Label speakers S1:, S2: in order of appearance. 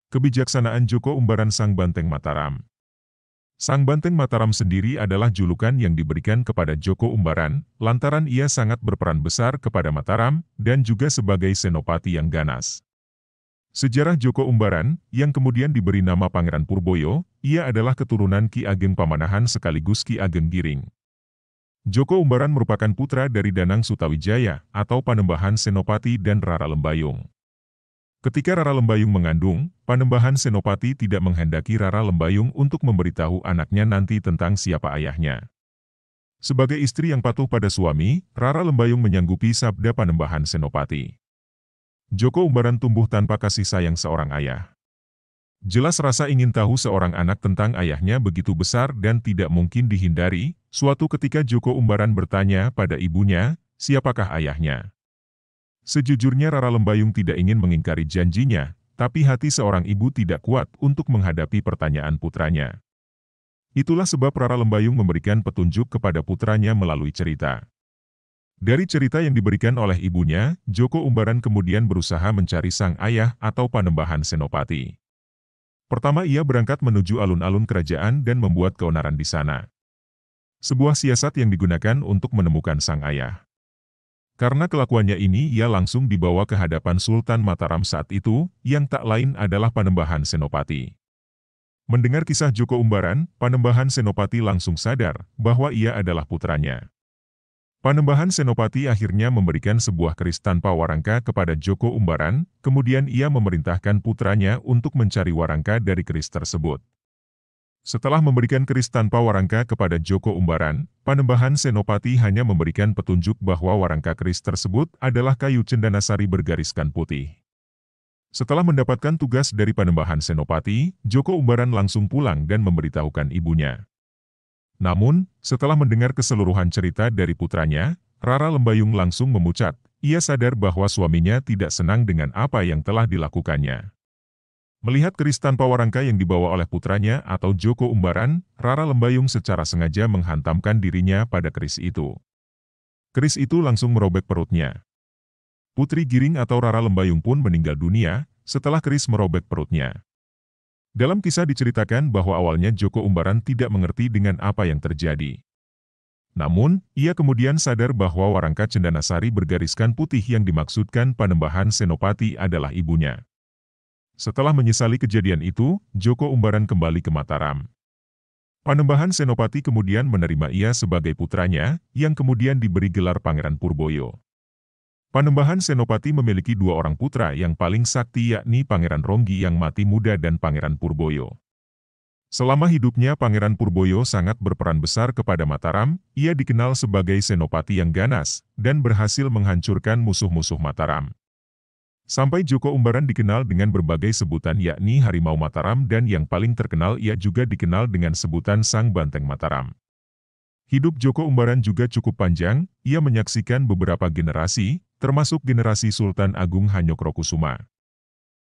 S1: Kebijaksanaan Joko Umbaran Sang Banteng Mataram. Sang Banteng Mataram sendiri adalah julukan yang diberikan kepada Joko Umbaran, lantaran ia sangat berperan besar kepada Mataram, dan juga sebagai senopati yang ganas. Sejarah Joko Umbaran, yang kemudian diberi nama Pangeran Purboyo, ia adalah keturunan Ki Ageng Pamanahan sekaligus Ki Ageng Giring. Joko Umbaran merupakan putra dari Danang Sutawijaya, atau Panembahan Senopati dan Rara Lembayung. Ketika Rara Lembayung mengandung, Panembahan Senopati tidak menghendaki Rara Lembayung untuk memberitahu anaknya nanti tentang siapa ayahnya. Sebagai istri yang patuh pada suami, Rara Lembayung menyanggupi sabda Panembahan Senopati. Joko Umbaran tumbuh tanpa kasih sayang seorang ayah. Jelas rasa ingin tahu seorang anak tentang ayahnya begitu besar dan tidak mungkin dihindari. Suatu ketika Joko Umbaran bertanya pada ibunya, siapakah ayahnya? Sejujurnya Rara Lembayung tidak ingin mengingkari janjinya, tapi hati seorang ibu tidak kuat untuk menghadapi pertanyaan putranya. Itulah sebab Rara Lembayung memberikan petunjuk kepada putranya melalui cerita. Dari cerita yang diberikan oleh ibunya, Joko Umbaran kemudian berusaha mencari sang ayah atau Panembahan Senopati. Pertama ia berangkat menuju alun-alun kerajaan dan membuat keonaran di sana. Sebuah siasat yang digunakan untuk menemukan sang ayah. Karena kelakuannya ini ia langsung dibawa ke hadapan Sultan Mataram saat itu, yang tak lain adalah Panembahan Senopati. Mendengar kisah Joko Umbaran, Panembahan Senopati langsung sadar bahwa ia adalah putranya. Panembahan Senopati akhirnya memberikan sebuah keris tanpa warangka kepada Joko Umbaran, kemudian ia memerintahkan putranya untuk mencari warangka dari keris tersebut. Setelah memberikan keris tanpa warangka kepada Joko Umbaran, Panembahan Senopati hanya memberikan petunjuk bahwa warangka keris tersebut adalah kayu cendanasari bergariskan putih. Setelah mendapatkan tugas dari Panembahan Senopati, Joko Umbaran langsung pulang dan memberitahukan ibunya. Namun, setelah mendengar keseluruhan cerita dari putranya, Rara Lembayung langsung memucat. Ia sadar bahwa suaminya tidak senang dengan apa yang telah dilakukannya. Melihat keris tanpa warangka yang dibawa oleh putranya atau Joko Umbaran, Rara Lembayung secara sengaja menghantamkan dirinya pada keris itu. Keris itu langsung merobek perutnya. Putri Giring atau Rara Lembayung pun meninggal dunia setelah keris merobek perutnya. Dalam kisah diceritakan bahwa awalnya Joko Umbaran tidak mengerti dengan apa yang terjadi. Namun, ia kemudian sadar bahwa warangka cendanasari bergariskan putih yang dimaksudkan Panembahan Senopati adalah ibunya. Setelah menyesali kejadian itu, Joko Umbaran kembali ke Mataram. Panembahan Senopati kemudian menerima ia sebagai putranya, yang kemudian diberi gelar Pangeran Purboyo. Panembahan Senopati memiliki dua orang putra yang paling sakti yakni Pangeran Ronggi yang mati muda dan Pangeran Purboyo. Selama hidupnya Pangeran Purboyo sangat berperan besar kepada Mataram, ia dikenal sebagai senopati yang ganas, dan berhasil menghancurkan musuh-musuh Mataram. Sampai Joko Umbaran dikenal dengan berbagai sebutan yakni Harimau Mataram dan yang paling terkenal ia juga dikenal dengan sebutan Sang Banteng Mataram. Hidup Joko Umbaran juga cukup panjang, ia menyaksikan beberapa generasi, termasuk generasi Sultan Agung Hanyokrokusumo.